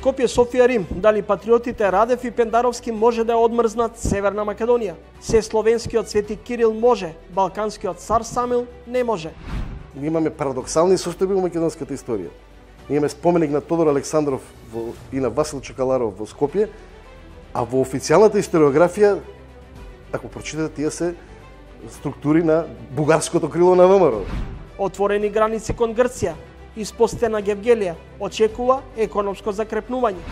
Скопје, Софија, Рим, дали патриотите Радев и Пендаровски може да ја одмрзнат Северна Македонија? Се словенскиот Свети Кирил може, балканскиот цар Самил не може. Ние имаме парадоксални состојби во македонската историја. Ние имаме споменик на Тодор Александров и на Васил Чакаларов во Скопје, а во официјалната историографија, ако прочитате, тие се структури на бугарското крило на ВМРО. Отворени граници кон Грција, испостена Гевгелија, очекува економско закрепнување.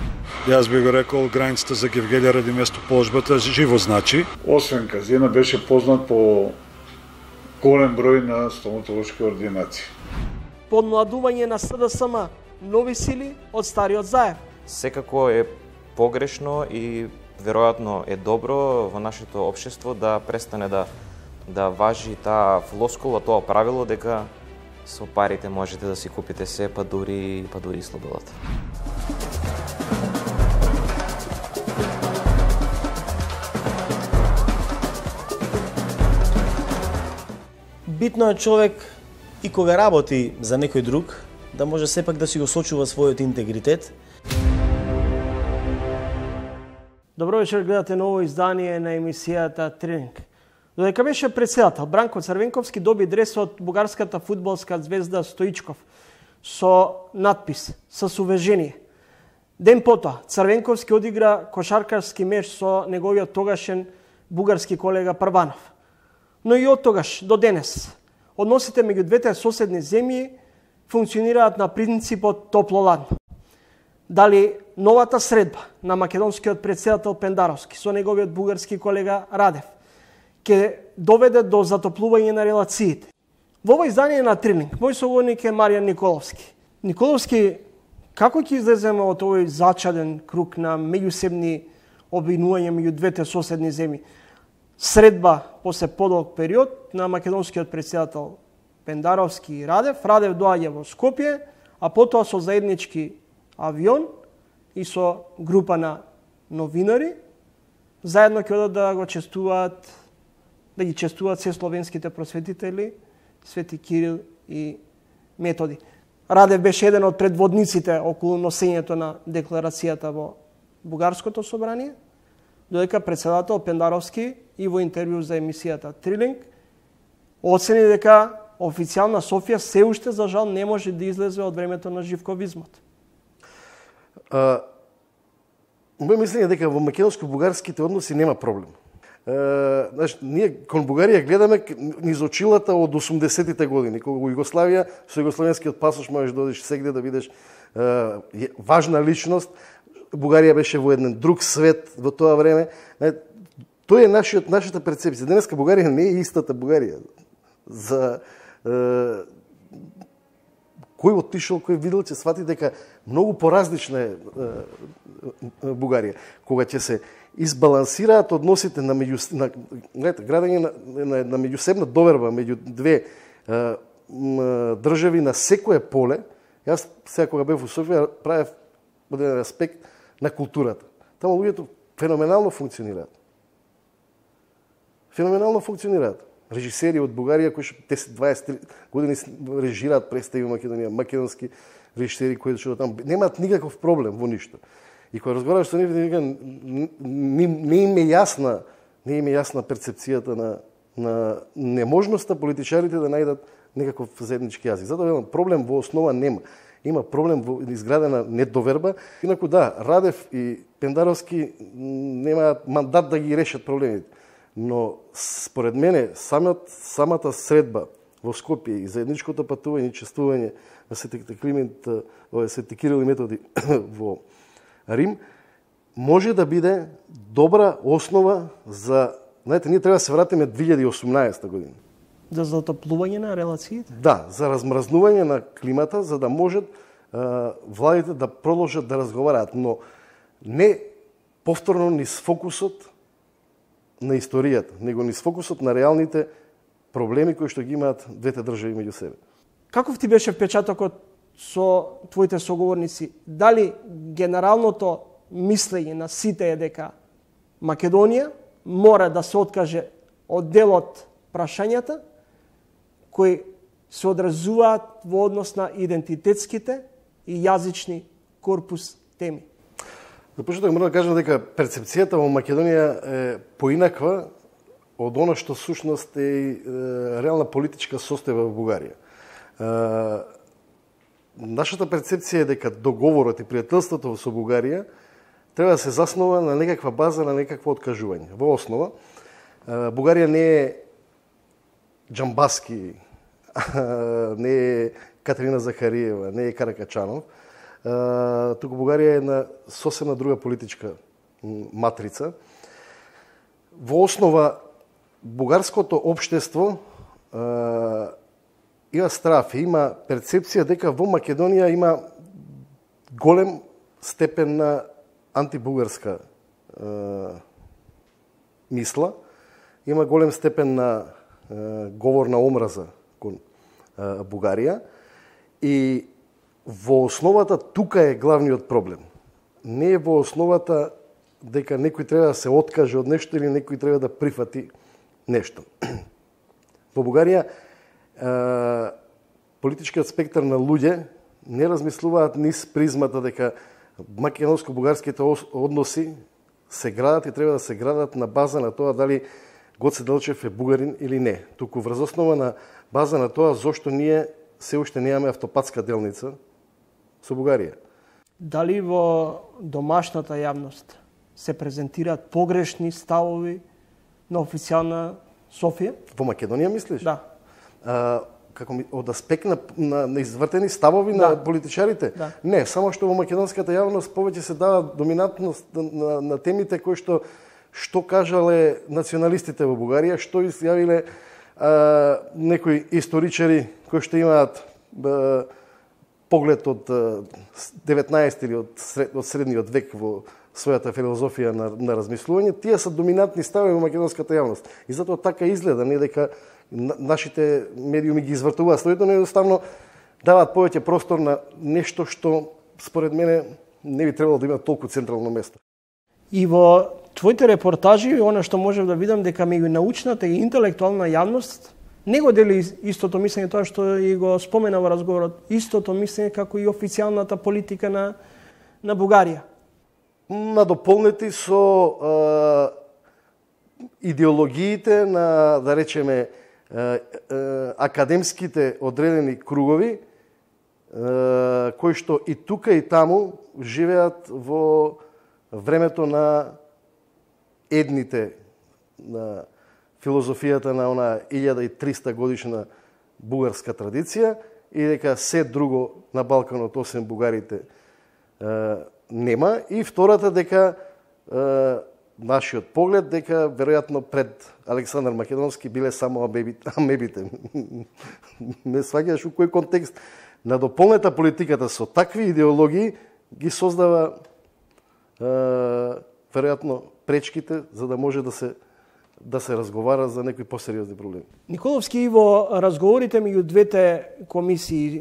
Јас би го рекол, границата за Гевгелија ради местоположбата живо значи. Освен казина, беше познат по голем број на стоматолошки ординации. Подмладување на СДСМ, нови сили од стариот заев. Секако е погрешно и веројатно е добро во нашето општество да престане да важи таа флоскула, тоа правило дека со парите можете да си купите се, па дури и слободата. Битно е човек и кога работи за некој друг, да може сепак да си го сочува својот интегритет. Добро вечер, гледате ново издание на емисијата Тренинг. Додека беше председател, Бранко Црвенковски доби дрес од бугарската фудбалска звезда Стоичков со надпис «С уважение». Ден потоа, Црвенковски одигра кошаркарски меч со неговиот тогашен бугарски колега Прванов. Но и од тогаш до денес, односите меѓу двете соседни земји функционираат на принципот топло-ладно. Дали новата средба на македонскиот председател Пендаровски со неговиот бугарски колега Радев ќе доведе до затоплување на релациите? Во ова издание на Тренинг, мој соговорник е Маријан Николовски. Николовски, како ќе излеземе од овој зачаден круг на меѓусебни обвинувања меѓу двете соседни земји? Средба после подолг период на македонскиот председател Пендаровски и Радев. Радев доаѓа во Скопје, а потоа со заеднички авион и со група на новинари заедно ќе одат да го честуваат, да ги честуваат се словенските просветители Свети Кирил и Методи. Радев беше еден од предводниците околу носењето на декларацијата во Бугарското собрание, додека председател Пендаровски и во интервју за емисијата Трилинг оцени дека официјална Софија се уште за жал не може да излезе од времето на живковизмот. Мој мислење е дека во македонско-бугарските односи нема проблем. Ние кон Бугарија гледаме низ очилата од 80-тите години, кога во Југославија со југословенскиот пасош можеш да одиш сегде да видиш важна личност. Бугарија беше во еден друг свет во тоа време. Тој е нашата перцепција. Денеска Бугарија не е истата Бугарија. За кој отишол, кој видел, ќе свати дека многу поразлична е Бугарија. Кога ќе се избалансираат односите на градење на меѓусебна доверба меѓу две држави на секое поле, јас сега кога бев во Софија правев оден аспект на културата. Таму луѓето феноменално функционираат. Феноменално функционираат. Режисери од Бугарија кои 10-20 години режисираат представи во Македонија, македонски режисери кои што таму немаат никаков проблем во ништо. И кога разговараш со нив, не им е јасна перцепцијата на неможноста политичарите да најдат некаков заеднички јазик. Затоа проблем во основа нема. Има проблем во изградена недоверба. Инаку да, Радев и Пендаровски немаат мандат да ги решат проблемите. Но според мене самата средба во Скопје и заедничкото патување и чествување на Свети Кирил и Методи во Рим може да биде добра основа за, знаете, ние треба да се вратиме 2018 година. За затоплување на релациите? Да, за размрзнување на климата, за да можат владите да продолжат да разговараат, но не повторно низ фокусот на историјата, него низ фокусот на реалните проблеми кои што ги имаат двете држави меѓу себе. Каков ти беше впечатокот со твоите соговорници? Дали генералното мислење на сите е дека Македонија мора да се откаже од дел од прашањата кои се одразуваат во однос на идентитетските и јазични корпус теми? За почеток морам да кажам дека перцепцијата во Македонија е поинаква од оно што сушност е реална политичка состојба во Бугарија. Нашата перцепција е дека договорот и пријателството со Бугарија треба да се заснова на некаква база, на некакво откажување. Во основа, Бугарија не е Џамбаски, не е Катерина Захариева, не е Каракачанов. Туку Бугарија е на сосема друга политичка матрица. Во основа, бугарското општество има страф, има перцепција дека во Македонија има голем степен на антибугарска мисла, има голем степен на говор на омраза кон Бугарија и во основата тука е главниот проблем. Не е во основата дека некој треба да се откаже од нешто или некој треба да прифати нешто. Во Бугарија политичкиот спектар на луѓе не размислуваат низ призмата дека македонско-бугарските односи се градат и треба да се градат на база на тоа дали Гоце Делчев е бугарин или не. Туку врз основа на база на тоа зошто ние се уште немаме автопатска делница со Бугарија. Дали во домашната јавност се презентираат погрешни ставови на официјална Софија? Во Македонија мислиш? Да. Како од аспект на извртени ставови на политичарите? Да. Не, само што во македонската јавност повеќе се дава доминантност на темите кои што кажале националистите во Бугарија, што изјавиле некои историчари кои што имаат поглед од 19 или од средниот век во својата филозофија на размислување, тие се доминантни ставови во македонската јавност. И затоа така изгледа, не дека нашите медиуми ги извртуваат ставите, но едноставно даваат повеќе простор на нешто што според мене не би требало да има толку централно место. И во твоите репортажи, она што можев да видам дека меѓу научната и интелектуална јавност не го дели истото мислење, тоа што и го спомена во разговорот, истото мислење како и официјалната политика на Бугарија. Надополнети со идеологиите на, да речеме, академските одредени кругови, кои што и тука и таму живеат во времето на едните, на филозофијата на она 1300 годишна бугарска традиција и дека се друго на Балканот освен бугарите нема. И втората дека нашиот поглед дека веројатно пред Александар Македонски биле само амебите. Не сваѓаш у кој контекст на дополнета политиката со такви идеологии ги создава веројатно пречките за да може да се разговара за некои посериозни проблеми. Николовски, и во разговорите меѓу двете комисии,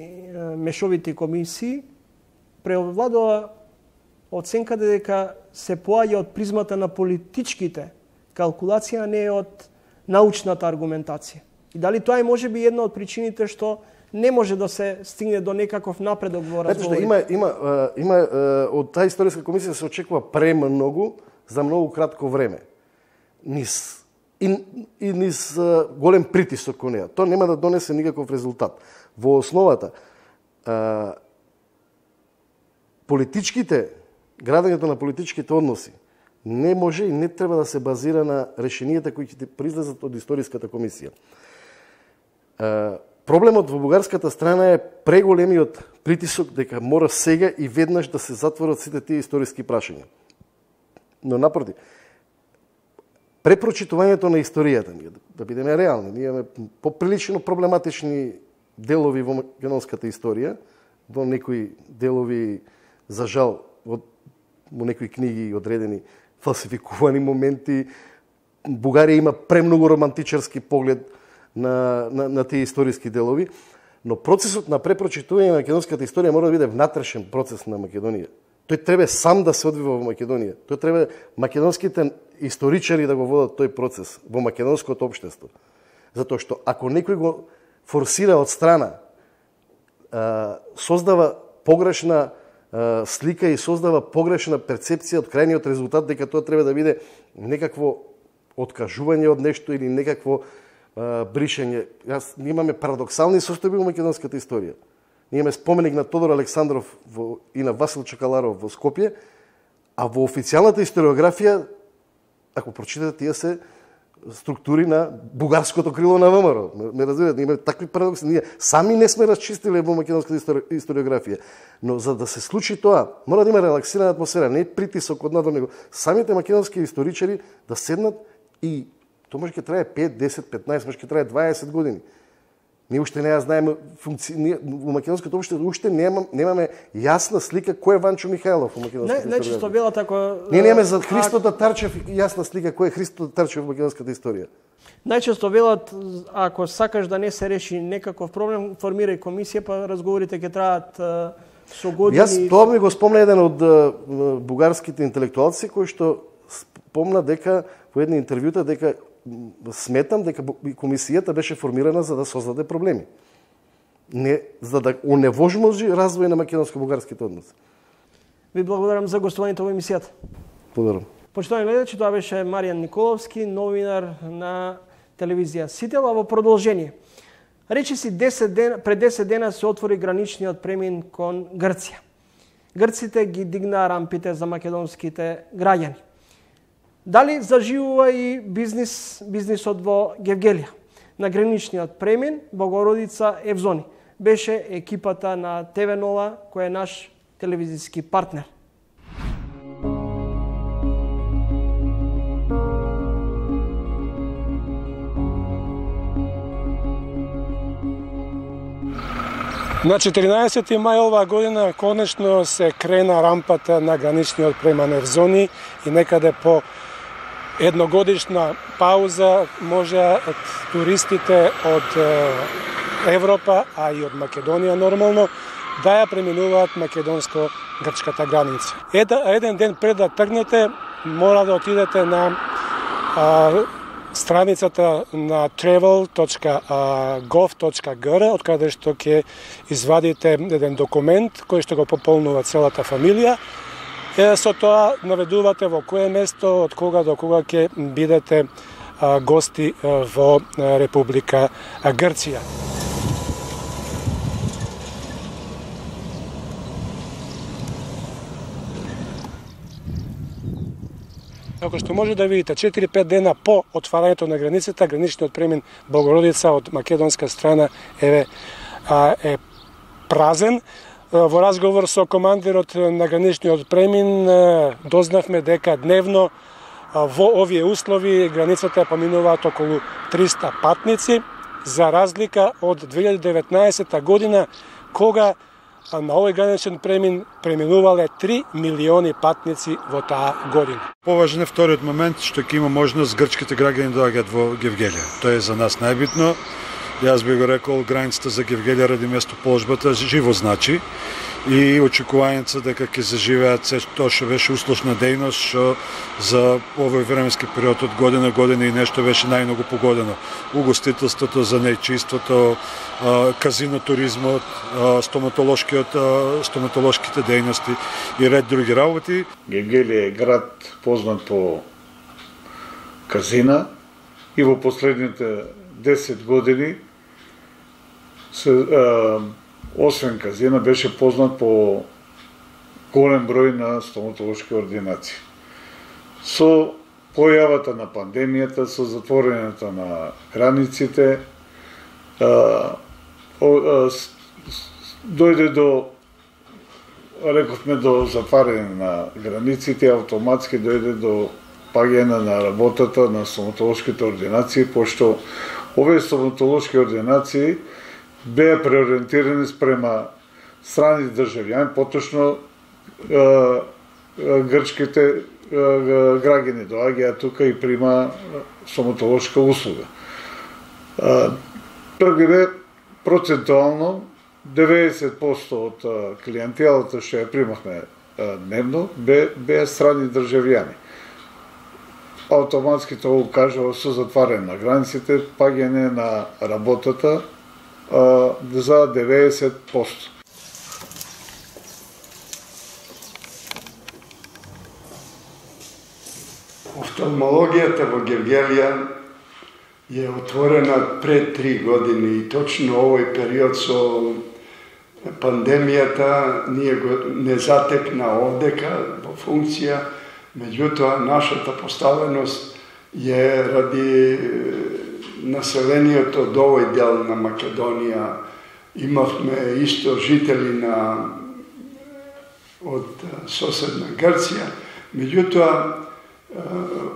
мешовите комисии, преовладува оценка дека се поаѓа од призмата на политичките калкулации, а не од научната аргументација. И дали тоа е можеби една од причините што не може да се стигне до некаков напредок во разговорите? Има од таа историска комисија се очекува премногу за многу кратко време. Низ голем притисок кон неа. Тоа нема да донесе никаков резултат. Во основата градењето на политичките односи не може и не треба да се базира на решенијата кои ќе произлезат од историската комисија. Проблемот во бугарската страна е преголемиот притисок дека мора сега и веднаш да се затворат сите тие историски прашања. Но напротив, препрочитувањето на историјата, да бидеме реални, ние имаме поприлично проблематични делови во македонската историја, во некои делови, за жал, во некои книги одредени фалсификувани моменти. Бугарија има премногу романтичарски поглед на тие историски делови, но процесот на препрочитување на македонската историја мора да биде внатрешен процес на Македонија. Тој треба сам да се одвива во Македонија. Тој треба македонските историчари да го водат тој процес во македонското општество. Затоа што ако некој го форсира од страна, создава погрешна слика и создава погрешна перцепција од крајниот резултат дека тоа треба да биде некакво откажување од нешто или некакво бришење. Ние имаме парадоксални состојби во македонската историја. Ние имаме споменик на Тодор Александров и на Васил Чакаларов во Скопје, а во официјалната историографија, ако прочитате, тие се структури на бугарското крило на ВМРО. Ме разбирате, има такви парадокси. Ние сами не сме расчистили во македонската историографија. Но за да се случи тоа, мора да има релаксирана атмосфера, не притисок од надвор него. Самите македонски историчари да седнат и тоа може ќе трае 5, 10, 15, може ќе трае 20 години. Ние уште не ја знаеме во македонското општество, уште немаме јасна слика кој е Ванчо Михајлов во македонската историја. Најчесто велат ако Ние немаме за Христо Татарчев јасна слика кој е Христо Татарчев во македонската историја. Најчесто велат ако сакаш да не се реши некаков проблем, формирај комисија, па разговорите ќе траат со години. Јас тоа ми го спомна еден од бугарските интелектуалци кој што спомна дека во едни интервјута дека сметам дека комисијата беше формирана за да создаде проблеми. Не за да оневожможи развој на македонско-бугарските односи. Ви благодарам за гостувањето во емисијата. Благодарам. Почитувани гледачи, тоа беше Маријан Николовски, новинар на телевизија Сител, а во продолжение. Речиси пред 10 дена се отвори граничниот премин кон Грција. Грците ги дигнаа рампите за македонските граѓани. Дали заживува и бизнисот во Гевгелија? На граничниот премин Богородица Евзони беше екипата на ТВ Нова, кој е наш телевизиски партнер. На 14. мај оваа година конечно се крена рампата на граничниот премин Евзони и некаде по едногодишна пауза може туристите од Европа, а и од Македонија нормално, да ја преминуваат македонско-грчката граница. Еден ден пред да тргнете, мора да отидете на страницата на travel.gov.gr, од каде што ќе извадите еден документ кој што го пополнува целата фамилија. Со тоа наведувате во кое место, од кога до кога ќе бидете гости во Република Грција. Како што може да видите, 4-5 дена по отварањето на границата, граничниот премин Богородица од македонска страна е празен. Во разговор со командирот на граничниот премин дознавме дека дневно во овие услови границата ја поминуваат околу 300 патници, за разлика од 2019 година, кога на овој граничен премин преминувале 3 милиони патници во таа година. Поважен е вториот момент што ќе има можност грчките граѓани да доаѓаат во Гевгелија. Тоа е за нас најбитно. Јас би го рекол, границата за Гевгелија ради местоположбата живо значи и очекувањето дека ќе заживеат се тоа што беше условна дејност, што за овој временски период од година и нешто беше најмногу погодено. Угостителството, занајчиството, казино туризмот, стоматолошките дејности и ред други работи. Гевгелија е град познат по казина и во последните 10 години освен казина беше познат по голем број на стоматолошки ординации. Со појавата на пандемијата, со затворењето на границите, дојде до, рековме, до затварање на границите, автоматски дојде до паѓање на работата на стоматолошките ординации, пошто овие стоматолошки ординации беа преориентирани спрема страни државјани, поточно грчките граѓани доаѓаат тука и прима стоматолошка услуга. Првиме, процентуално 90% од клиентелата што ја примавме дневно беа страни државјани. Автоматски тоа укажува со затварање на границите, паѓање на работата за 90%. Офталмологијата во Гевгелија je otvorena пред 3 години и точно овој период со пандемијата не затекна овдека во функција, меѓутоа нашата поставеност е ради населението од овој дел на Македонија. Имавме исто жители од соседна Грција, меѓутоа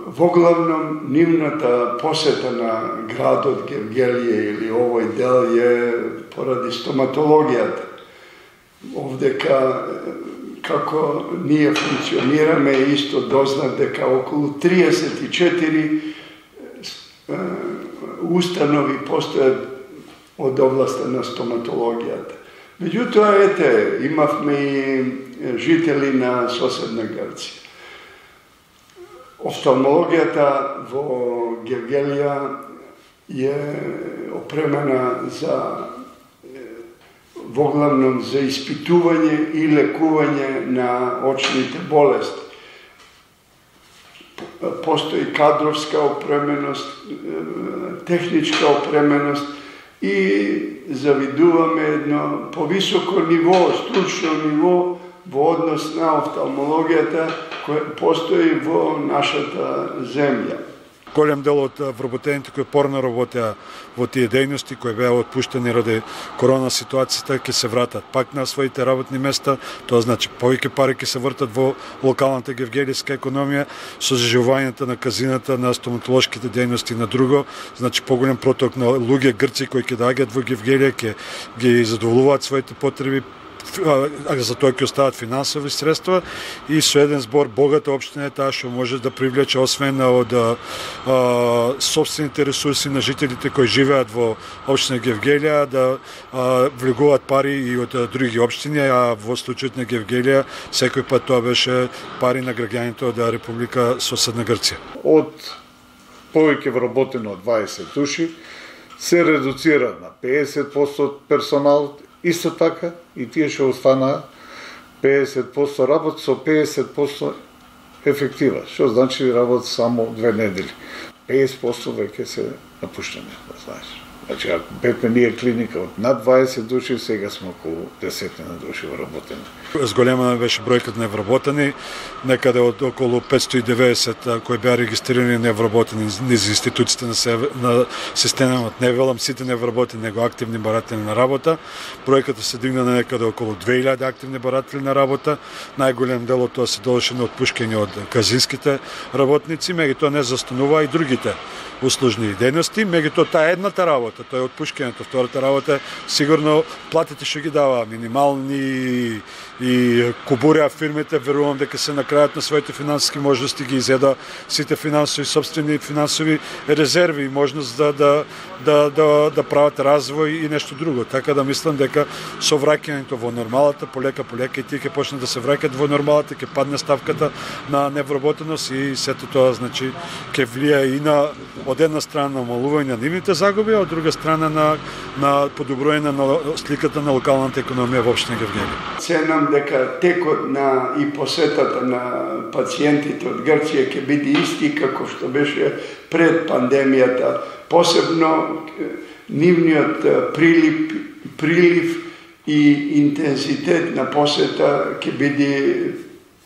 воглавном нивната посета на градот Гевгелија или овој дел е поради стоматологијата. Овдека како ние функционираме, исто дознат дека околу 34 установи постојат од областа на стоматологијата. Меѓутоа, имавме и жители на соседна Грција. Офталмологијата во Гевгелија е опремена воглавном за испитување и лекување на очните болести. Постои кадровска опременост, техничка опременост и завидуваме едно повисоко ниво, стручно ниво во однос на офталмологијата која постои во нашата земја. Голем дел од вработените кои порано работеа во тие дејности, кои беа отпуштени ради корона ситуацијата, ќе се вратат пак на своите работни места. Тоа значи повеќе пари ќе се вртат во локалната гевгелијска економија, со заживувањето на казината, на стоматолошките дејности на друго. Значи поголем проток на луѓе грци кои ќе доаѓаат во Гевгелија, ќе ги задоволуваат своите потреби, за тоа ќе остават финансови средства и со еден збор богата општина е таа што може да привлече освен од собствените ресурси на жителите кои живеат во општина Гевгелија да влегуваат пари и од други општини, а во случајот на Гевгелија секој пат тоа беше пари на граѓаните од Република соседна Грција. Од повеќе вработено од 20 души се редуцира на 50% персонал. Исто така, и тие што остана 50% работ со 50% ефектива, што значи работ само 2 недели. 50% веќе се напуштени, знаеш. Значи, ако бевме ние клиника од над 20 души, сега сме околу 10 души вработени. Зголемена беше бројката на невработени, некаде од околу 590 кои беа регистрирани невработени низ институциите на системот. Не велам сите невработени, него активни баратели на работа. Бројката се дигна на некаде околу 2000 активни баратели на работа. Најголем дел од тоа се дължи на отпушкање од казинските работници, меѓутоа не застанува и другите услужни дејности, меѓутоа таа едната работа, тоа е отпушкањето, втората работа е сигурно платите што ги дава минимални и кубуреа фирмите, верувам дека се на крајот на своите финансиски можности ги изеда сите финансови собствени финансови резерви и можност да прават развој и нешто друго. Така да мислам дека со враќањето во нормалата полека и тие ќе почнат да се враќаат во нормалата, ќе падне ставката на невработеност и сето тоа значи ќе влие и на од една страна на намалување на нивните загуби, а од друга страна на подобрување на сликата на локалната економија во општина Гевгелија. Ценам дека текот и посетата на пациентите од Грција ќе биде исти како што беше пред пандемијата. Посебно нивниот прилив и интензитет на посета ќе биде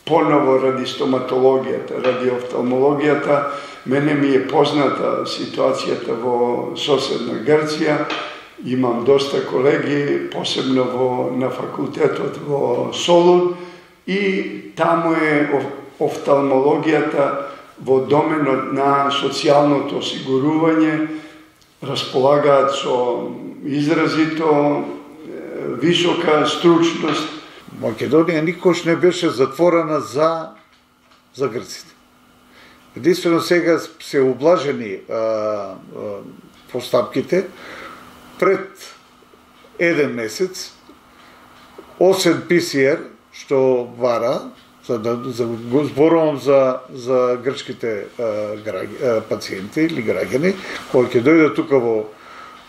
поново ради стоматологијата, ради офталмологијата. Мене ми е позната ситуацијата во соседна Грција. Имам доста колеги, посебно на факултетот во Солун, и таму е офталмологијата во доменот на социјалното осигурување, располагаат со изразито висока стручност. Македонија никош не беше затворена за грците. Единствено сега се ублажени постапките. Пред еден месец 8 ПСР што вара, зборувам за грчките пациенти или граѓани кои ќе дојдат тука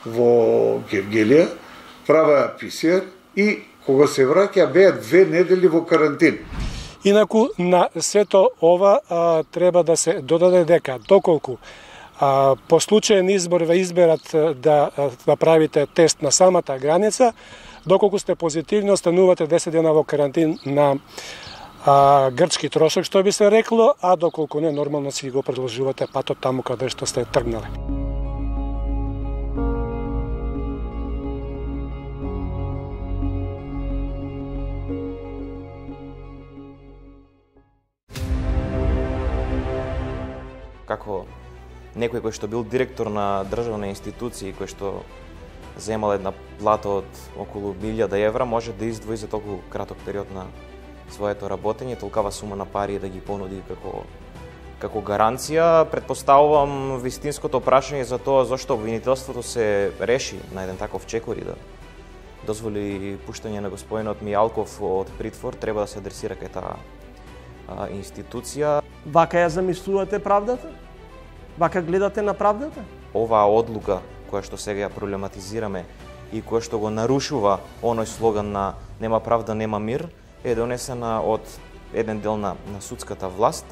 во Гевгелија, правеа ПСР и кога се враќа беа 2 недели во карантин. Инаку на сето ова треба да се додаде дека доколку по случаен избор ве изберат да направите тест на самата граница, доколку сте позитивни, останувате 10 дена во карантин на грчки трошок, што би се рекло, а доколку не, нормално си го продолжувате патот таму каде што сте тргнале. Како некој кој што бил директор на државна институција, кој што земал една плата од околу 1000 евра, може да издвои за толку краток период на своето работење толкава сума на пари да ги понуди како гаранција. Предпоставувам вистинското прашање за тоа зошто обвинителството се реши на еден таков чекор и да дозволи пуштање на господинот Мијалков од притвор, треба да се адресира кај таа институција. Вака ја замислувате правдата? Вака гледате на правдата? Оваа одлука која што сега ја проблематизираме и која што го нарушува оној слоган на нема правда, нема мир, е донесена од еден дел на судската власт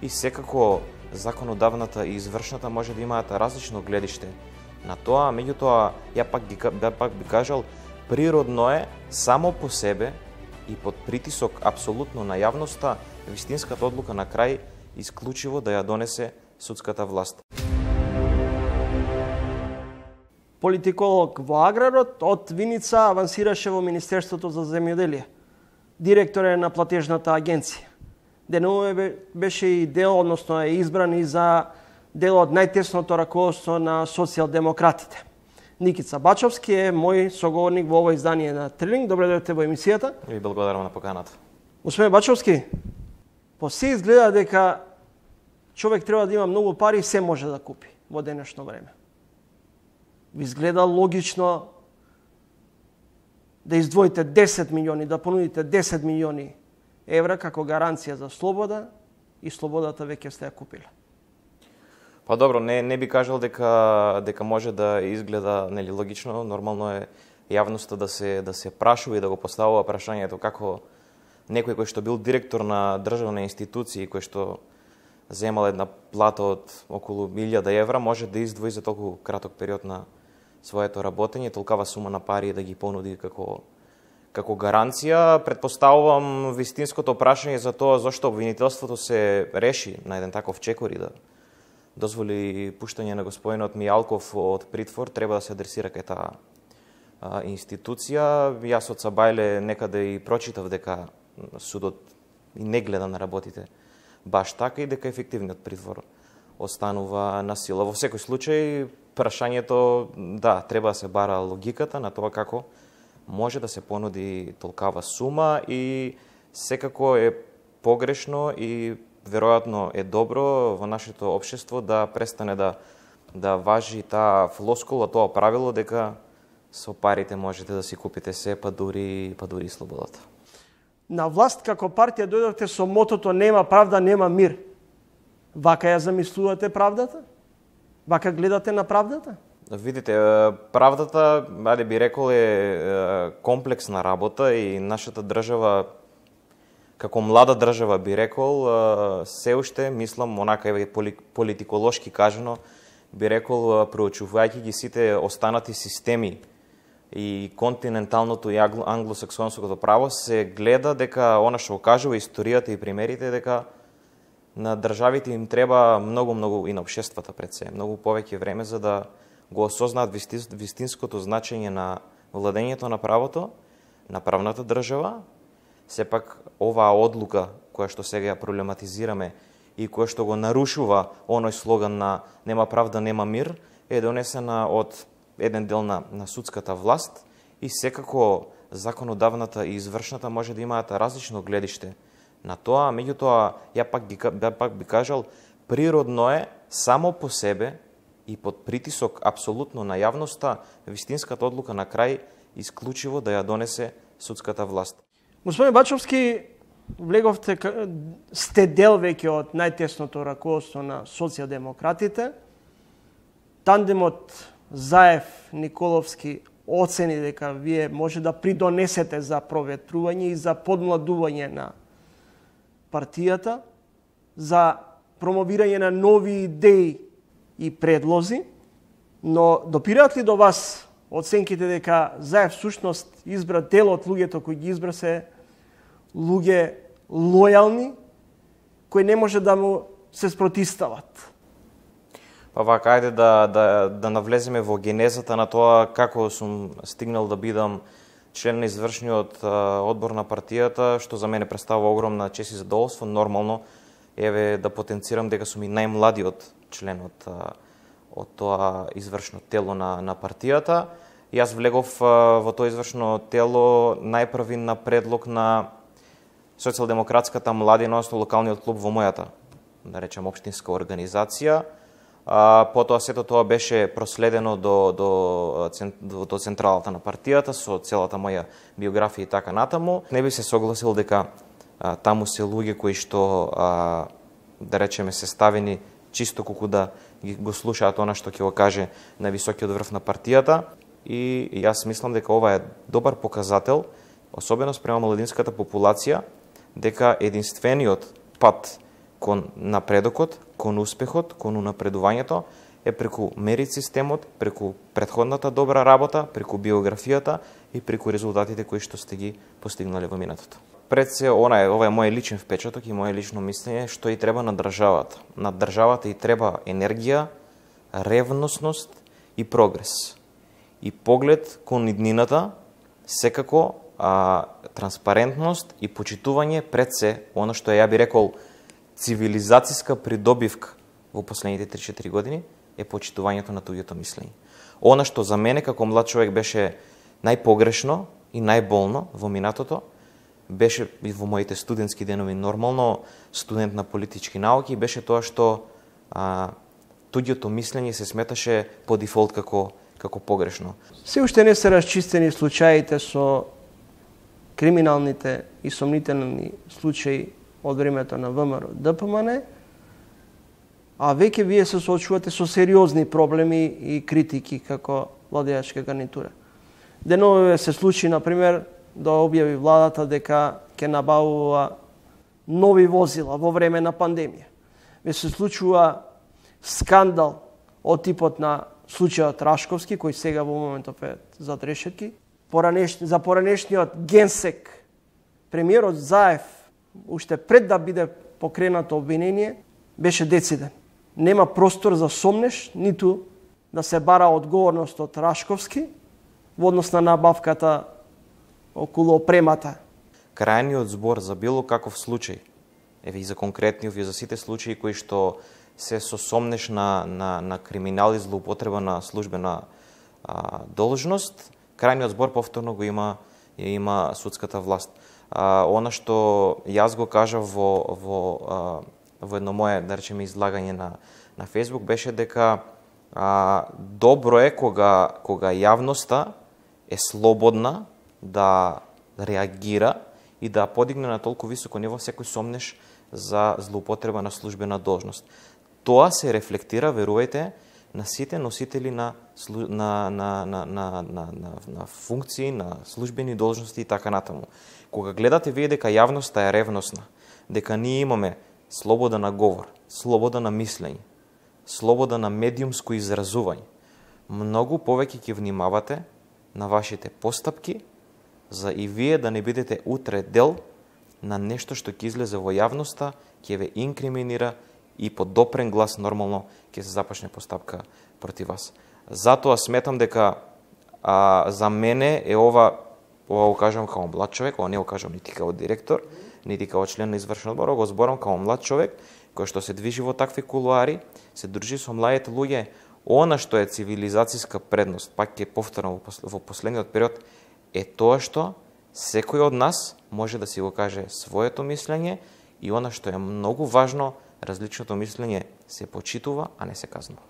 и секако законодавната и извршната може да имаат различно гледиште на тоа, меѓутоа ја пак би кажал, природно е само по себе и под притисок апсолутно на јавноста вистинската одлука на крај исклучиво да ја донесе судската власт. Политиколог во аграрот од Виница авансираше во Министерството за земјоделие. Директор е на платежната агенција. Денуве беше и дел, односно е избран и за дел од најтесното раководство на социјалдемократите. Никица Бачовски е мој соговорник во ова издание на Трилинг. Добре дојдете во емисијата. Ви благодарам на поканата. Господин Бачовски, по се изгледа дека човек треба да има многу пари и се може да купи во денешно време. Ви изгледа логично да издвоите 10 милиони, да понудите 10 милиони евра како гаранција за слобода и слободата веќе сте ја купиле. Па добро, не би кажал дека може да изгледа нели логично, нормално е јавноста да се прашува и да го поставува прашањето како некој кој што бил директор на државна институција кој што земал една плата од околу 1000 евра може да издвои за толку краток период на своето работење толкава сума на пари да ги понуди како гаранција. Предпоставувам вистинското прашање за тоа зошто обвинителството се реши на еден таков чекор и да дозволи пуштање на господинот Мијалков од притвор, треба да се адресира кај таа институција. Јас од Сабајле некаде и прочитав дека судот и не гледа на работите баш така и дека ефективниот притвор останува на сила. Во секој случај, прашањето, да, треба да се бара логиката на тоа како може да се понуди толкава сума и секако е погрешно и веројатно е добро во нашето општество да престане да важи таа флоскула, тоа правило дека со парите можете да си купите се, па дури слободата. На власт како партија дојдовте со мотото нема правда, нема мир. Вака ја замислувате правдата? Вака гледате на правдата? Видите, правдата, би рекол, е комплексна работа и нашата држава, како млада држава би рекол, се уште, мислам, онака е политиколошки кажано, би рекол, проучувајќи ги сите останати системи и континенталното и англосаксонското право, се гледа дека она што кажува историјата и примерите, дека на државите им треба многу и на општествата пред се, многу повеќе време за да го осознаат вистинското значење на владењето на правото, на правната држава. Сепак оваа одлука која што сега ја проблематизираме и која што го нарушува оној слоган на нема правда, нема мир, е донесена од еден дел на судската власт и секако законодавната и извршната може да имаат различно гледиште на тоа, меѓутоа ја пак би кажал, природно е само по себе и под притисок апсолутно на јавноста вистинската одлука на крај исклучиво да ја донесе судската власт. Господин Бачовски, влеговте, сте дел веќе од најтесното раководство на социјалдемократите. Тандемот Заев-Николовски оцени дека вие може да придонесете за проветрување и за подмладување на партијата за промовирање на нови идеи и предлози, но допираат ли до вас оценките дека Заев всушност избра дел од луѓето кои ги избра се луѓе лојални, кои не може да му се спротистават? Па вака, ајде да навлеземе во генезата на тоа како сум стигнал да бидам член на извршниот одбор на партијата, што за мене представува огромна чест и задоволство. Нормално, еве да потенцирам дека сум и најмладиот член од тоа извршно тело на партијата. Јас влегов во тоа извршно тело најпрви на предлог на социјалдемократската младина, односно локалниот клуб во мојата, да речем, општинска организација. Потоа сето тоа беше проследено до централата на партијата со целата моја биографија и така натаму. Не би се согласил дека таму се луѓе кои што, да речеме, се ставени чисто колку да го слушаат она што ќе го каже на високиот врв на партијата. И јас мислам дека ова е добар показател, особено спрема младинската популација, дека единствениот пат кон напредокот, кон успехот, кон напредувањето е преку мерит системот, преку претходната добра работа, преку биографијата и преку резултатите кои што сте ги постигнале во минатото. Пред се, ова е мој личен впечаток и моје лично мислење, што и треба на државата. На државата и треба енергија, ревностност и прогрес. И поглед кон иднината, секако транспарентност и почитување пред се, оно што ја би рекол цивилизацијска придобивка во последните 3-4 години е почитувањето на туѓото мислење. Она што за мене како млад човек беше најпогрешно и најболно во минатото, беше и во моите студентски денови нормално, студент на политички науки, беше тоа што туѓото мислење се сметаше по дефолт како погрешно. Се уште не се расчистени случаите со криминалните и сомнителни случаи од времето на ВМРО ДПМН, а веќе вие се соочувате со сериозни проблеми и критики како владеачка гарнитура. Денове се случи, например, да објави владата дека ќе набавува нови возила во време на пандемија. Ве се случува скандал од типот на случајот Рашковски, кој сега во моментов е зад решетки. За поранешниот генсек, премиерот Заев, уште пред да биде покренато обвинение, беше дециден. Нема простор за сомнеш, ниту да се бара одговорност од Рашковски во однос на набавката околу опремата. Крајниот збор за било каков случај, еве и за конкретниот, и за сите случаи кои што се со сомнеш на криминал и злоупотреба на службена должност, крајниот збор повторно го има судската власт. Она што јас го кажав во едно мое, да речеме, излагање на Facebook беше дека добро е кога јавноста е слободна да реагира и да подигне на толку високо ниво секој сомнеш за злоупотреба на службена должност. Тоа се рефлектира, верувајте, на сите носители на функции, на службени должности и така натаму. Кога гледате вие дека јавноста е ревностна, дека ние имаме слобода на говор, слобода на мислење, слобода на медиумско изразување, многу повеќе ќе внимавате на вашите постапки, за и вие да не бидете утре дел на нешто што ќе излезе во јавноста, ќе ве инкриминира и по допрен глас нормално ќе се започне постапка против вас. Затоа сметам дека за мене е ова го кажам како млад човек, ова не го кажам нити како директор, нити како член на извршен одбор, го зборам како млад човек кој што се движи во такви кулуари, се дружи со младите луѓе. Она што е цивилизацијска предност, пак ќе повторам во последниот период, е тоа што секој од нас може да си го каже своето мислење и она што е многу важно, различното мислење се почитува, а не се казнува.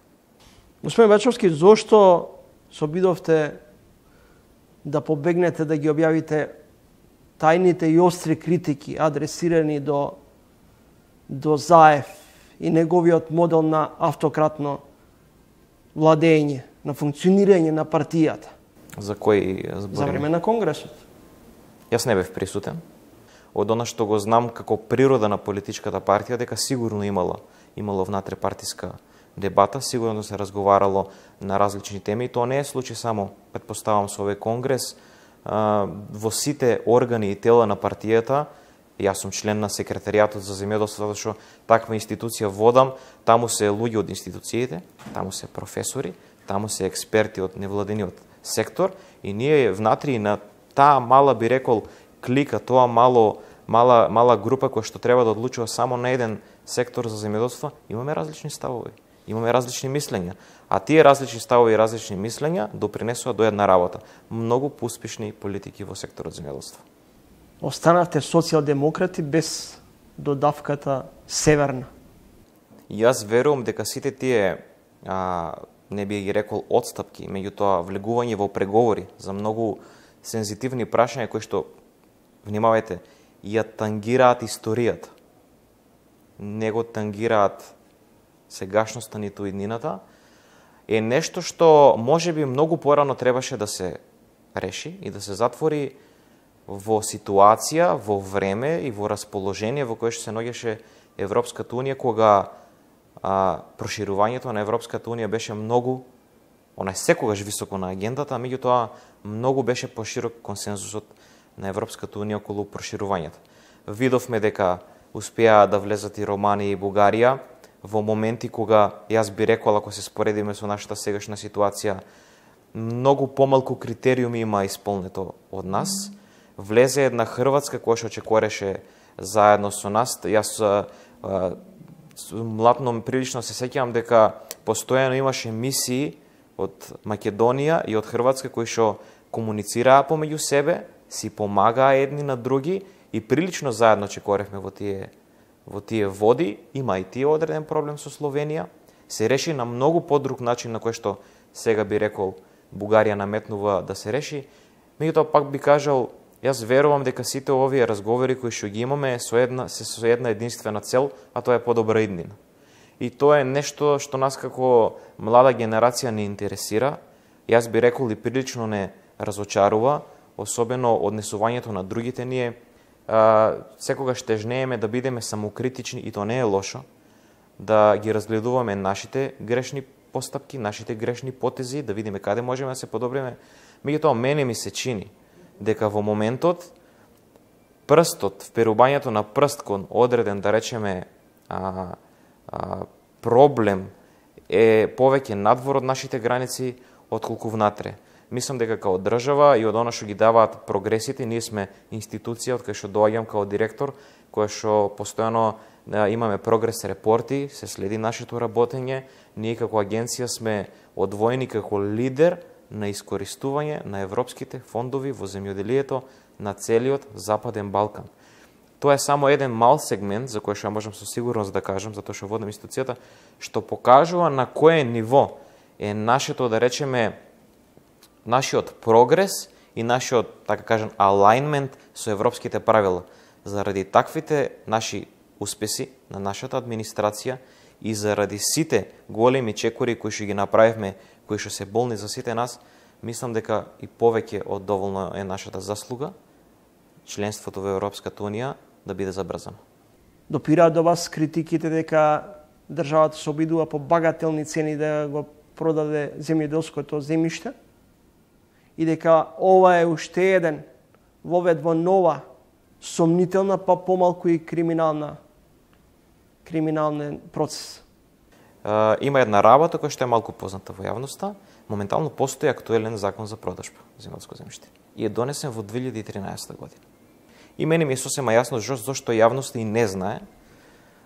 Господин Бачовски, зошто се обидовте да побегнете да ги објавите тајните и остри критики адресирани до Заев и неговиот модел на автократно владење, на функционирање на партијата? За кој зборим? За време на Конгресот. Јас не бев присутен. од она што го знам како природа на политичката партија, дека сигурно имало внатрепартиска дебата, сигурно се разговарало на различни теми, и тоа не е случај само, предпоставам, со овој конгрес, во сите органи и тела на партијата. Јас сум член на секретаријатот за земјоделство, затоа што таква институција водам, таму се луѓе од институциите, таму се професори, таму се експерти од невладениот сектор, и ние внатри на таа мала, би рекол, клика, тоа мала група која што треба да одлучува само на еден сектор за земјоделство, имаме различни ставови, имаме различни мислења, а тие различни ставови и различни мислења допринесува до една работа: многу поуспешни политики во секторот земјоделство. Останавте социјалдемократи без додавката северна. Јас верувам дека сите тие, не би ги рекол отстапки, меѓутоа влегување во преговори за многу сензитивни прашања кои што, внимавајте, ја тангираат историјата, не го тангираат сегашноста ниту иднината, е нешто што можеби многу порано требаше да се реши и да се затвори во ситуација, во време и во расположение во кое што се наоѓаше Европската унија, кога проширувањето на Европската унија беше многу, она е секогаш високо на агендата, меѓутоа многу беше поширок консензусот на Европската унија околу проширувањето. Видовме дека успеа да влезат и Романија и Бугарија во моменти кога, јас би рекол, ако се споредиме со нашата сегашна ситуација, многу помалку критериуми има исполнето од нас. Влезе една Хрватска која што чекореше заедно со нас. Јас млатно прилично се сеќавам дека постојано имаше мисии од Македонија и од Хрватска кои што комуницираа помеѓу себе, си помагаа едни на други и прилично заедно чекоревме во тие води. Има и тие одреден проблем со Словенија. Се реши на многу подруг начин на кој што сега би рекол Бугарија наметнува да се реши. Меѓутоа пак би кажал, јас верувам дека сите овие разговори кои што ги имаме со една единствена цел, а тоа е подобра иднина. И тоа е нешто што нас како млада генерација не интересира. Јас би рекол и прилично не разочарува, особено однесувањето на другите. Ние секогаш тежнееме да бидеме самокритични, и тоа не е лошо, да ги разгледуваме нашите грешни постапки, нашите грешни потези, да видиме каде можеме да се подобриме. Меѓутоа, мене ми се чини дека во моментот прстот, вперувањето на прст кон одреден, да речеме, проблем е повеќе надвор од нашите граници отколку внатре. Мислам дека као држава и од она што ги даваат прогресите, ние сме институција од кај што доаѓам као директор, која што постојано имаме прогрес репорти, се следи нашето работење. Ние како агенција сме одвоени како лидер на искористување на европските фондови во земјоделието на целиот Западен Балкан. Тоа е само еден мал сегмент, за кој што можам со сигурност да кажам, затоа што водам институцијата, што покажува на кое ниво е нашето, да речеме, нашиот прогрес и нашиот, така кажем, алайнмент со европските правила. Заради таквите наши успеси на нашата администрација и заради сите големи чекори кои што ги направивме, кои што се болни за сите нас, мислам дека и повеќе од доволно е нашата заслуга членството во Европската унија да биде забрзано. Допираат до вас критиките дека државата се обидува по багателни цени да го продаде земјоделското земјиште и дека ова е уште еден вовед во нова сомнителна, па помалку и криминален процес. Има една работа која што е малку позната во јавноста. Моментално постои актуелен закон за продажба земјоделско земјиште и е донесен во 2013 година. И мене ми е сосема јасно зашто јавноста и не знае,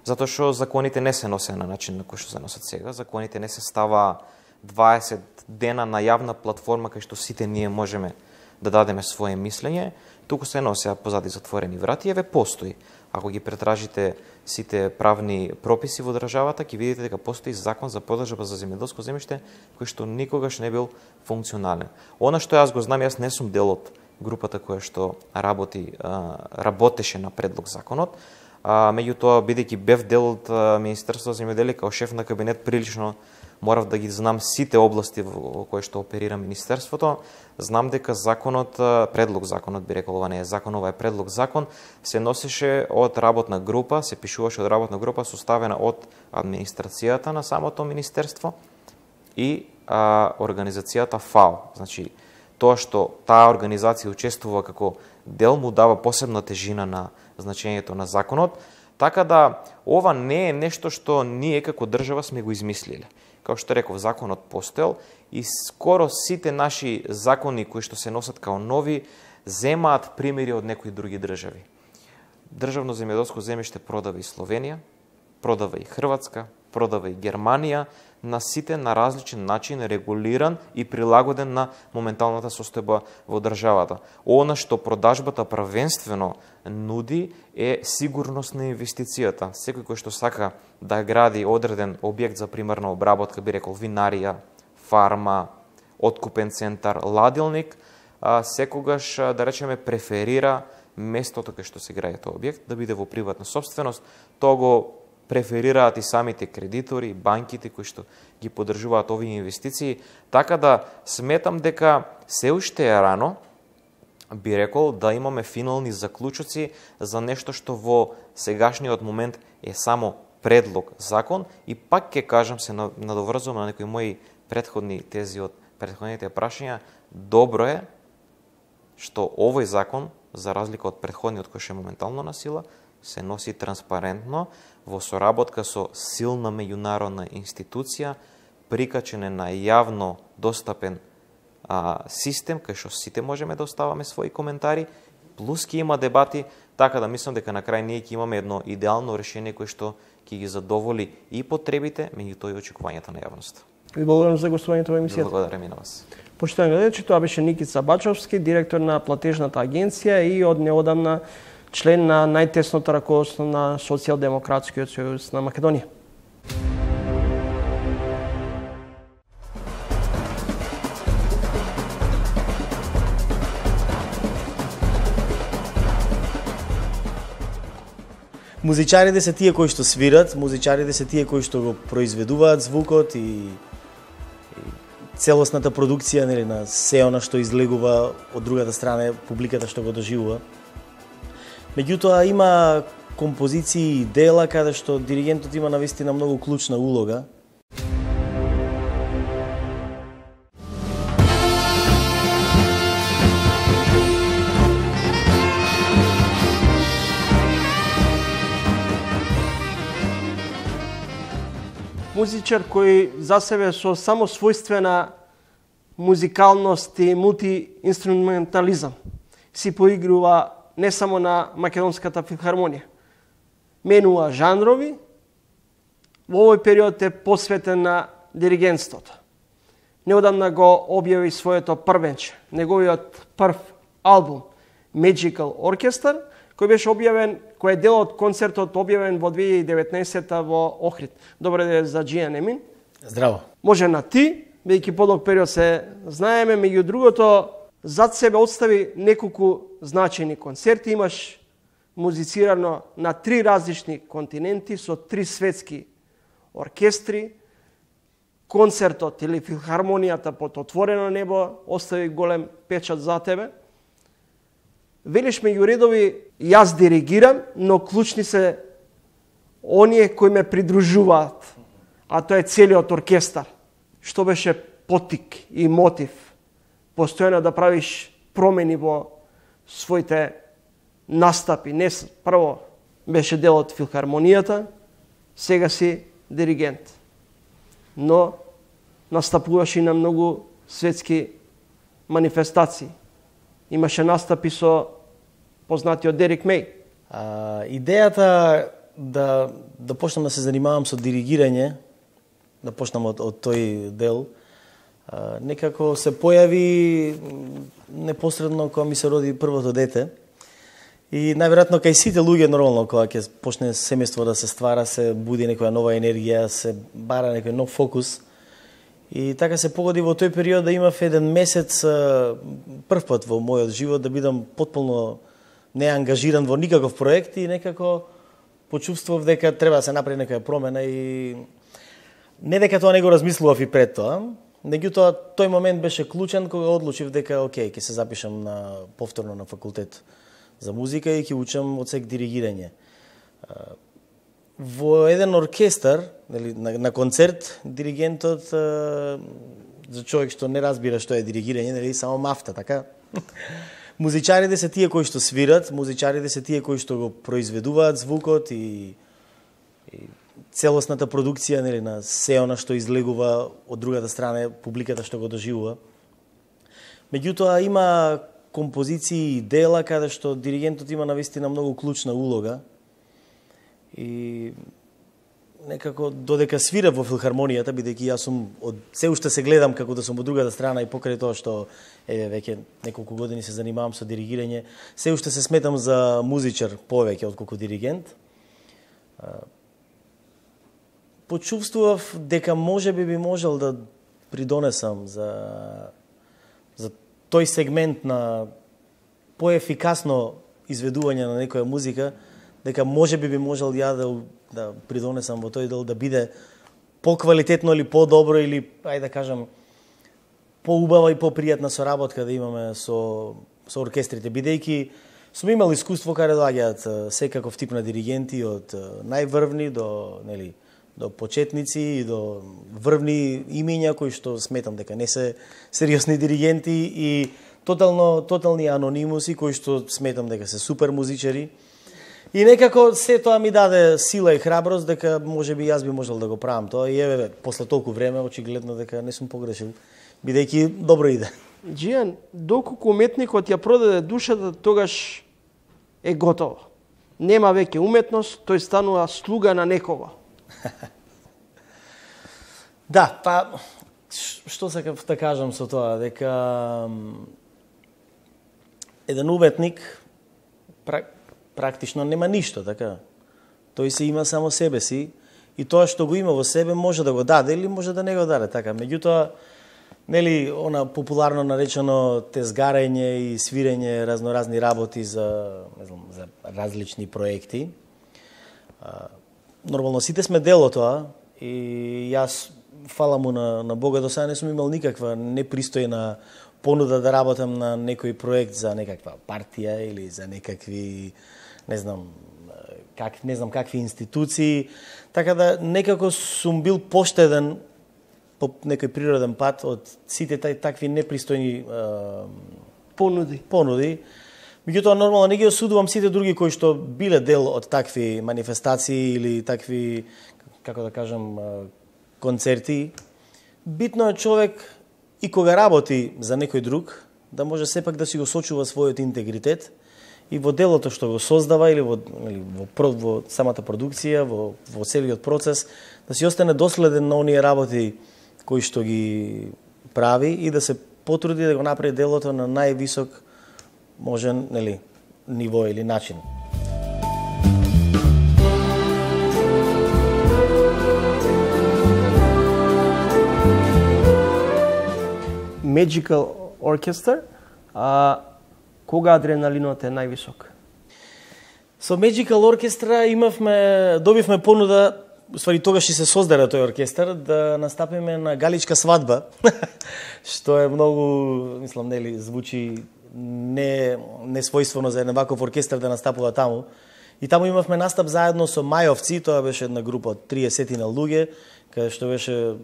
затоа што законите не се носе на начин на кој што се носат сега. Законите не се става 20 дена на јавна платформа кај што сите ние можеме да дадеме своje мислење, туку се носеа позади затворени врати. Еве постои. Ако ги претражите сите правни прописи во државата, ќе видите дека постои закон за продажба за земјоделско земјиште кој што никогаш не бил функционален. Она што јас го знам, јас не сум дел од групата која што работеше на предлог законот, меѓутоа бидејќи бев дел од Министерството за земјоделие као шеф на кабинет, прилично морав да ги знам сите области во кои што оперира Министерството. Знам дека законот би рекол, ова не е закон, ова е предлог закон, се носеше од работна група, се пишуваше од работна група составена од администрацијата на самото Министерство и организацијата ФАО. Значи, тоа што таа организација учествува како дел му дава посебна тежина на значењето на законот, така да ова не е нешто што ние како држава сме го измислиле. Како што реков, законот постоел и скоро сите наши закони кои што се носат као нови земаат примери од некои други држави. Државно земјоделско земјиште продава и Словенија, продава и Хрватска, продава и Германија, на сите на различен начин регулиран и прилагоден на моменталната состојба во државата. Она што продажбата првенствено нуди е сигурност на инвестицијата. Секој кој што сака да гради одреден објект за примерна обработка, би рекол винарија, фарма, откупен центар, ладилник, секогаш, да речеме, преферира местото кај што се гради тој објект да биде во приватна собственост. Тоа го преферираат и самите кредитори, банките кои што ги поддржуваат овие инвестиции, така да сметам дека се уште е рано, би рекол, да имаме финални заклучоци за нешто што во сегашниот момент е само предлог закон и пак ќе кажам, се надоврзувам на некои мои претходни тези од претходните прашања, добро е што овој закон, за разлика од претходниот кој ше моментално на сила, се носи транспарентно, во соработка со силна меѓународна институција, прикачен е на јавно достапен систем, кај што сите можеме да оставаме своји коментари, плюс ќе има дебати, така да мислам дека на крај ние ќе имаме едно идеално решение кое што ќе ги задоволи и потребите, меѓутоа и очекувањата на јавноста. Ви благодарам за гостувањето во емисијата. Благодарам и на вас. Почитувани гледачи, тоа беше Никица Бачовски, директор на платежната агенција и од неодамна член на најтесното раководство на Социјалдемократскиот сојуз на Македонија. Музичарите се тие кои што свират, музичарите се тие кои што го произведуваат звукот и целосната продукција, нели, на се она што излегува од другата страна, публиката што го доживува. Меѓутоа има композиции и дела каде што диригентот има навистина многу клучна улога. Музичар кој за себе со само својствена музикалност и мултиинструментализам си поигрува не само на Македонската филхармонија. Менува жанрови, во овој период е посветен на диригентството. Неодамна го објави своето првенче, неговиот прв албум Magical Orchestra, кој беше објавен, кој е дел од концертот објавен во 2019 во Охрид. Добро ден за Джијан Емин. Здраво. Може на ти, бидејќи подолг период се знаеме, меѓу другото, зад себе отстави неколку значајни концерти, имаш музицирано на 3 различни континенти со 3 светски оркестри. Концертот или филхармонијата под отворено небо остави голем печат за тебе. Велиш меѓу редови, јас диригирам, но клучни се оние кои ме придружуваат, а тоа е целиот оркестар, што беше потик и мотив, постојано да правиш промени во своите настапи. Не прво беше дел од филхармонијата, сега си диригент. Но настапуваш и на многу светски манифестации. Имаше настапи со познатиот Дерик Меј. Идејата да почнам да се занимавам со диригирање, да почнам од тој дел, некако се појави непосредно кога ми се роди првото дете. И најверојатно кај сите луѓе нормално кога ќе почне семејство да се ствара, се буди некоја нова енергија, се бара некој нов фокус. И така се погоди во тој период да имав еден месец прв пат во мојот живот да бидам потполно не ангажиран во никаков проект и некако почувствував дека треба да се направи некоја промена и Не дека тоа не го размислував и пред тоа, меѓутоа тој момент беше клучен кога одлучив дека окей, ќе се запишам на повторно на факултет за музика и ќе учам одсек диригирање. Во еден оркестар, на концерт, диригентот за човек што не разбира што е диригирање, само мафта, така? Музичарите се тие кои што свират, музичарите се тие кои што го произведуваат звукот и целосната продукција на се она што излегува од другата страна, публиката што го доживува. Меѓутоа има композиции и дела каде што диригентот има навистина многу клучна улога и некако додека свира во филхармонијата, бидејќи јас сум се уште се гледам како да сум од другата страна и покрај тоа што веќе неколку години се занимавам со диригирање, се уште се сметам за музичар повеќе отколку диригент. Почувствував дека можеби би можел да придонесам за тој сегмент на поефикасно изведување на некоја музика, дека можеби би можел ја да придонесам во тој дел да биде поквалитетно или по-добро или, ајде да кажам, поубава и попријатна соработка да имаме со оркестрите, бидејќи сум имал искуство каде доаѓаат секаков тип на диригенти од најврвни до почетници и до врвни имиња кои што сметам дека не се сериозни диригенти и тотални анонимуси кои што сметам дека се супер музичари. И некако се тоа ми даде сила и храброст дека можеби јас би можел да го правам тоа и после толку време очигледно дека не сум погрешил, бидејќи добро иде. Џијан, доколку уметникот ја продаде душата, тогаш е готово. Нема веќе уметност, тој станува слуга на некого. Да, па што сакав да кажам со тоа, дека еден уметник практично нема ништо, така. Тој се има само себе си и тоа што го има во себе може да го даде или може да не го даде, така. Меѓутоа, она популарно наречено тезгарење и свирење разноразни работи за различни проекти. Нормално сите сме дел од тоа и јас фала му на Бога до сега не сум имал никаква непристојна понуда да работам на некој проект за некаква партија или за некакви не знам какви институции, така да некако сум бил поштеден по некој природен пат од сите такви непристојни понуди. Меѓутоа, нормално не ги осудувам сите други кои што биле дел од такви манифестации или такви, како да кажам, концерти. Битно е човек и кога работи за некој друг, да може сепак да си го сочува својот интегритет и во делото што го создава или во самата продукција, во целиот процес, да си остане доследен на оние работи кои што ги прави и да се потруди да го направи делото на највисок можен ниво или начин. Magical Orchestra, кога адреналинот е највисок? Со Magical Orchestra добивме понуда, уствари тогаш и се создаде тој оркестар, да настапиме на галичка свадба, што е многу, мислам, звучи не својствено за еден ваков оркестар да настапува таму. И таму имавме настап заедно со Мајовци, тоа беше една група од 30 на луѓе, каде што беше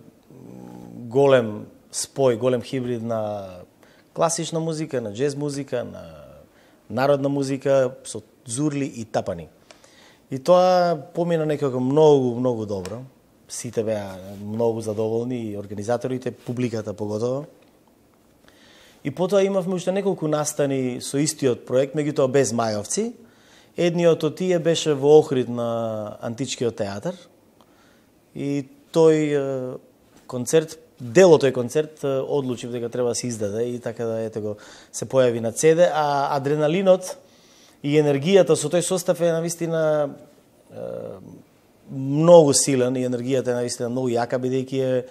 голем спој, голем хибрид на класична музика, на джез музика, на народна музика, со зурли и тапани. И тоа помина некако многу добро. Сите беа многу задоволни, и организаторите, публиката поготово. И потоа имавме уште неколку настани со истиот проект, меѓутоа без Мајовци. Едниот од тие беше во Охрид на Античкиот театар. И тој концерт, дел од тој концерт, одлучив дека треба да се издаде и така да се појави на CD, а адреналинот и енергијата со тој состав е навистина многу силен и енергијата е навистина многу јака, бидејќи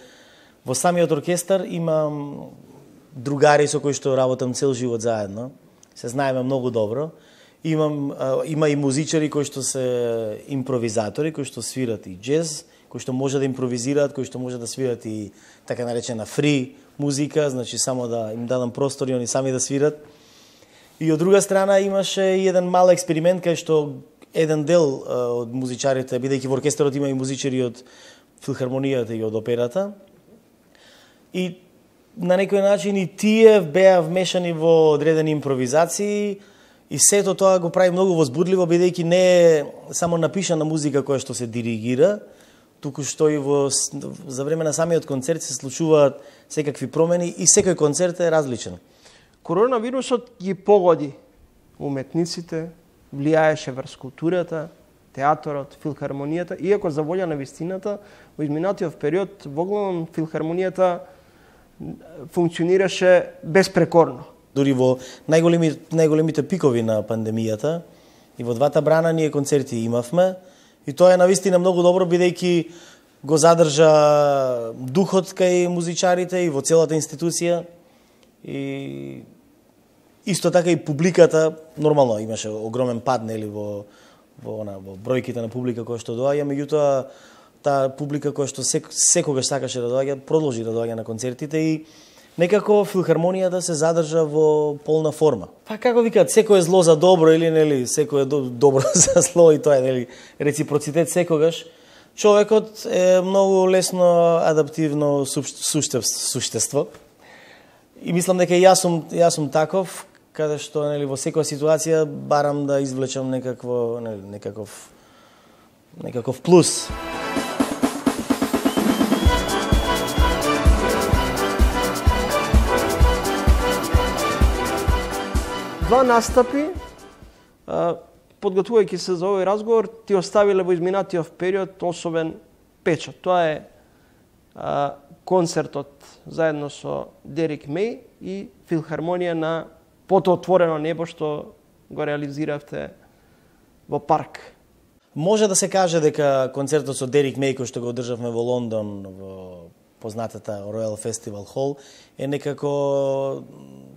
во самиот оркестар имам другари со кои што работам цел живот заедно. Се знаеме многу добро. Има и музичари кои што се импровизатори, кои што свират и джез, кои што може да импровизираат, кои што може да свират и така наречена фри музика, значи само да им дадам простор и они сами да свират. И од друга страна имаше еден мал експеримент кај што еден дел од музичарите, бидејќи во оркестарот има и музичари од филхармонијата и од операта, и на некој начин и тие беа вмешани во одредени импровизации, и сето тоа го прави многу возбудливо, бидејќи не е само напишана музика која што се диригира, туку што и за време на самиот концерт се случуваат секакви промени и секој концерт е различен. Коронавирусот ги погоди уметниците, влијаеше врз културата, театарот, филхармонијата, иако за волја на вистината, во изминатиот период во главном филхармонијата функционираше безпрекорно. Дури во најголемите пикови на пандемијата и во двата брана ние концерти имавме, и тоа е навистина многу добро, бидејќи го задржа духот кај музичарите и во целата институција, и исто така и публиката нормално имаше огромен пад, нели, во бројките на публика која што доаѓа, меѓутоа таа публика која што секогаш сакаше да доаѓа, продолжи да доаѓа на концертите и некако филхармонијата се задржа во полна форма. Па како викаат, секој е зло за добро, или нели, секој е добро за зло, и тоа е, нели, реципроцитет секогаш. Човекот е многу лесно адаптивно суштество. И мислам дека јас сум таков, каде што, нели, во секоја ситуација барам да извлечам некаков плюс. Два настапи, подготвувајќи се за овој разговор, ти оставиле во изминатиот период особен печат. Тоа е концертот заедно со Дерик Меј и филхармонија на Потоотворено небо што го реализиравте во парк. Може да се каже дека концертот со Дерик Меј кој што го одржавме во Лондон, во познатата Royal Festival Hall, е некако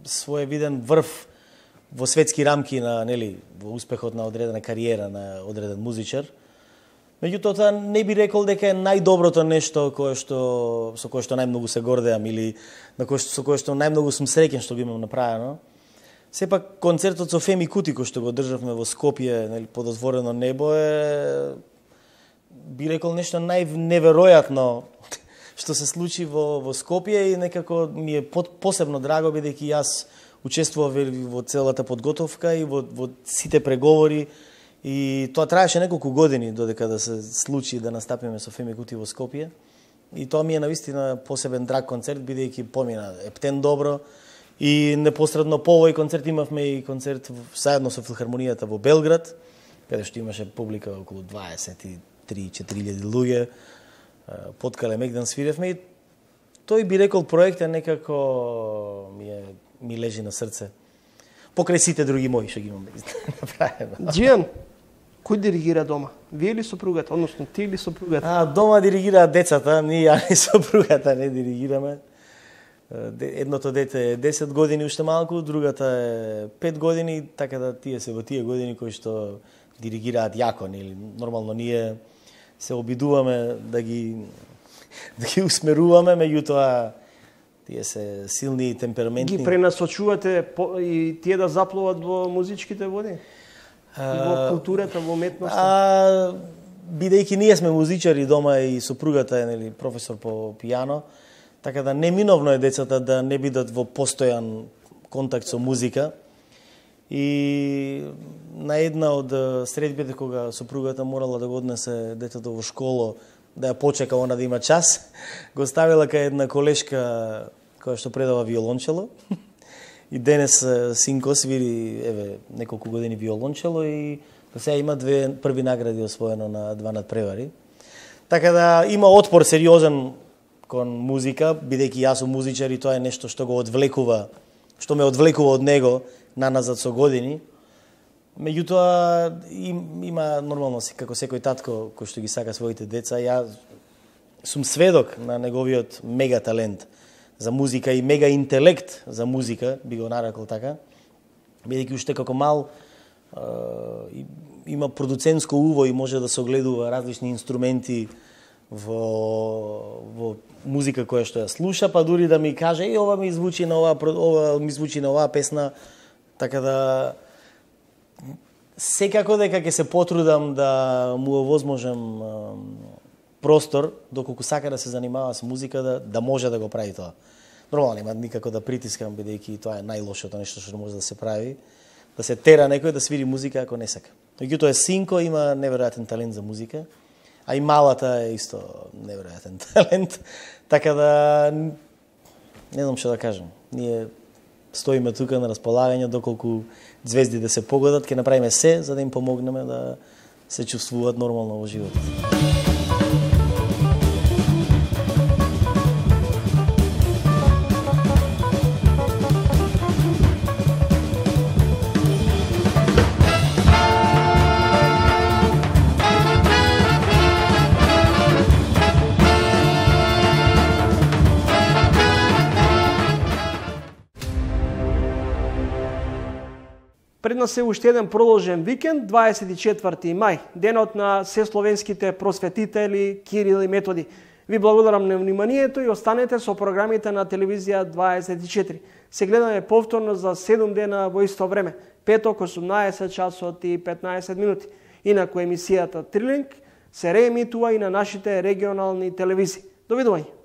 своевиден врв во светски рамки на, нели, во успехот на одредена кариера на одреден музичар. Меѓутоа, не би рекол дека е најдоброто нешто со кое што најмногу се гордеам или со кое што најмногу сум среќен што го имам направено. Сепак концертот со Феми Кути кој што го државме во Скопје, нели, под отворено небо, е, би рекол, нешто најневеројатно што се случи во Скопје, и некако ми е посебно драго бидејќи јас учествував во целата подготовка и во сите преговори, и тоа траеше неколку години додека да се случи да настапиме со Феми Кути во Скопје. И тоа ми е навистина посебен драг концерт, бидејќи помина ептен добро, и непосредно по овој концерт имавме и концерт заедно со филхармонијата во Белград, каде што имаше публика околу 23-4 луѓе, под Калемегдан свиревме, и тој би рекол проект е некако ми лежи на срце. Покрај сите други мои што ги имам направено. Џијан, кој диригира дома? Вие или сопругата, односно ти или сопругата? Дома диригираат децата, ние и сопругата не диригираме. Едното дете е 10 години уште малку, другата е 5 години, така да тие се во тие години кои што диригираат јако, нели? Нормално ние се обидуваме да ги усмеруваме, меѓутоа тие се силни и темпераментни. Ги пренасочувате и тие да заплуват во музичките води? Во културата, во уметноста? Бидејќи ние сме музичари дома и сопругата е, нели, професор по пијано, така да неминовно е децата да не бидат во постојан контакт со музика. И на една од средбите кога сопругата морала да го однесе детето во школо, да ја почека она да има час, го ставила кај една колешка која што предава виолончело. И денес синко свири неколку години виолончело, и до сега има 2 први награди освоено на 2 надпревари. Така да има отпор сериозен кон музика, бидејќи јас сум музичар и тоа е нешто што го одвлекува, што ме одвлекува од него наназад со години. Меѓутоа има нормално, како секој татко кој што ги сака своите деца, ја сум сведок на неговиот мега талент за музика и мега интелект за музика, би го нарекол така, бидејќи уште како мал има продуцентско уво и може да се огледува различни инструменти во музика која што ја слуша, па дури да ми каже ова ми звучи на оваа песна, така да секако дека ќе се потрудам да му овозможам простор, доколку сака да се занимава со музика, да може да го прави тоа. Нормално, нема никако да притискам, бидејќи тоа е најлошото нешто што може да се прави, да се тера некој да свири музика ако не сака. Меѓутоа синко има неверојатен талент за музика, а и малата е исто неверојатен талент, така да не знам што да кажам. Ние стоиме тука на располагање доколку звезди да се погодат, ќе направиме се за да им помогнеме да се чувствуваат нормално во животот. Пред нас е уште еден продолжен викенд, 24 мај, денот на сесловенските просветители Кирил и Методи. Ви благодарам на вниманието и останете со програмите на телевизија 24. Се гледаме повторно за 7 дена во исто време, петок 18 часот и 15 минути. Инаку емисијата Трилинг се реемитува и на нашите регионални телевизии. Довидување.